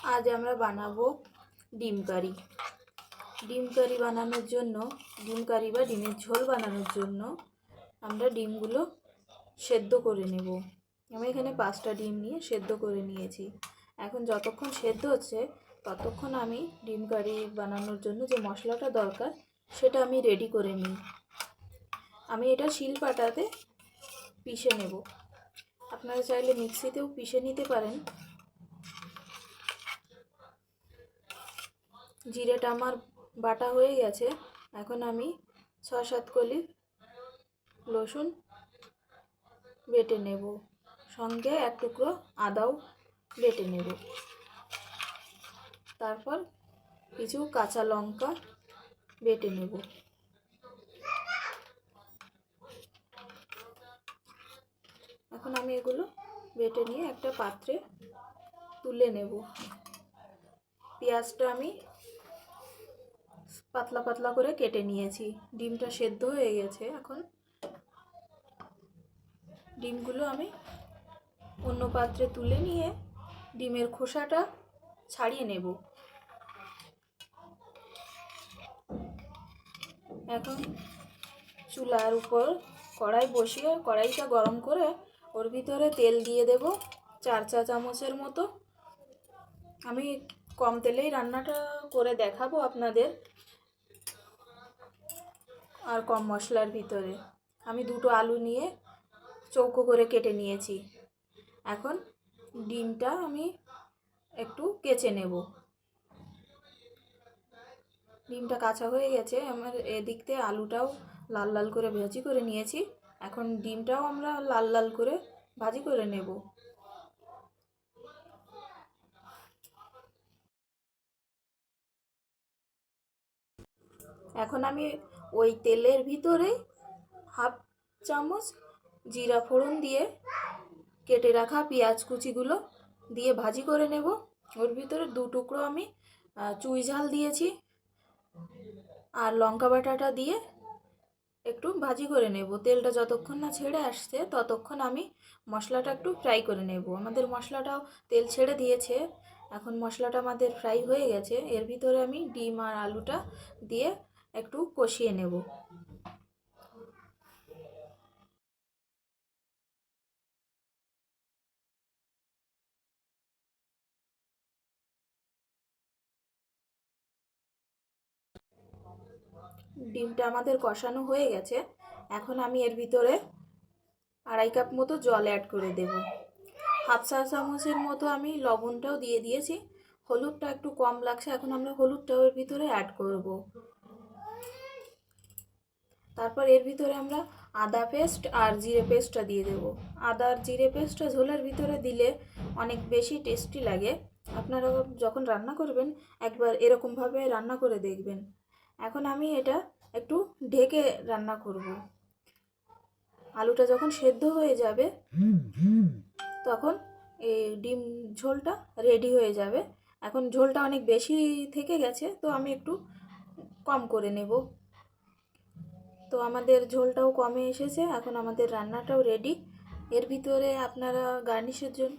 আজ আমরা বানাবো ডিম কারি। ডিম কারি বানানোর জন্য, ডিম কারি বা ডিমের ঝোল বানানোর জন্য আমরা ডিমগুলো সেদ্ধ করে নেব। আমি এখানে 5টা ডিম নিয়ে সেদ্ধ করে নিয়েছি। এখন যতক্ষণ সেদ্ধ হচ্ছে ততক্ষণ আমি ডিম কারি বানানোর জন্য যে মশলাটা দরকার সেটা আমি রেডি করে নিই। আমি এটা শিলপাটাতে পিষে নেব। আপনারা চাইলে মিক্সিতেও পিষে নিতে পারেন। জিরেটা আমার বাটা হয়ে গেছে। এখন আমি 6-7 কলি রসুন বেটে নেব, সঙ্গে এক টুকরো আদাও বেটে নেব। তারপর কিছু কাঁচা লঙ্কা বেটে নেব। এখন আমি এগুলো বেটে নিয়ে একটা পাত্রে তুলে নেব। পেঁয়াজটা আমি পাতলা পাতলা করে কেটে নিয়েছি। ডিমটা সেদ্ধ হয়ে গেছে। এখন ডিমগুলো আমি অন্য পাত্রে তুলে নিয়ে ডিমের খোসাটা ছাড়িয়ে নেব। এখন চুলার উপর কড়াই বসিয়ে কড়াইটা গরম করে ওর ভিতরে তেল দিয়ে দেব 4 চা চামচের মতো। আমি কম তেলেই রান্নাটা করে দেখাবো আপনাদের, আর কম মশলার ভিতরে। আমি 2টো আলু নিয়ে চৌকো করে কেটে নিয়েছি। এখন ডিমটা আমি একটু কেচে নেব। ডিমটা কাঁচা হয়ে গেছে আমার। এদিক থেকে আলুটাও লাল লাল করে ভাজি করে নিয়েছি। এখন ডিমটাও আমরা লাল লাল করে ভাজি করে নেব। এখন আমি ওই তেলের ভিতরে 1/2 চামচ জিরা ফোড়ন দিয়ে কেটে রাখা পেঁয়াজ কুচিগুলো দিয়ে ভাজি করে নেব। ওর ভিতরে 2 টুকরো আমি চুই ঝাল দিয়েছি, আর লঙ্কা বাটাটা দিয়ে একটু ভাজি করে নেব। তেলটা যতক্ষণ না ছেড়ে আসছে ততক্ষণ আমি মশলাটা একটু ফ্রাই করে নেব। আমাদের মশলাটাও তেল ছেড়ে দিয়েছে। এখন মশলাটা আমাদের ফ্রাই হয়ে গেছে। এর ভিতরে আমি ডিম আর আলুটা দিয়ে একটু কষিয়ে নেব। ডিমটা আমাদের কষানো হয়ে গেছে। এখন আমি এর ভিতরে 2.5 কাপ মতো জল অ্যাড করে দেব। 1/2 চা চামচের মতো আমি লবণটাও দিয়ে দিয়েছি। হলুদটা একটু কম লাগছে, এখন আমরা হলুদটাও এর ভিতরে অ্যাড করব। তারপর এর ভিতরে আমরা আদা পেস্ট আর জিরে পেস্টটা দিয়ে দেব। আদা আর জিরে পেস্টটা ঝোলের ভিতরে দিলে অনেক বেশি টেস্টি লাগে। আপনারা যখন রান্না করবেন একবার এরকমভাবে রান্না করে দেখবেন। এখন আমি এটা একটু ঢেকে রান্না করব। আলুটা যখন সেদ্ধ হয়ে যাবে তখন এই ডিম ঝোলটা রেডি হয়ে যাবে। এখন ঝোলটা অনেক বেশি থেকে গেছে, তো আমি একটু কম করে নেব। তো আমাদের ঝোলটাও কমে এসেছে। এখন আমাদের রান্নাটাও রেডি। এর ভিতরে আপনারা গার্নিশের জন্য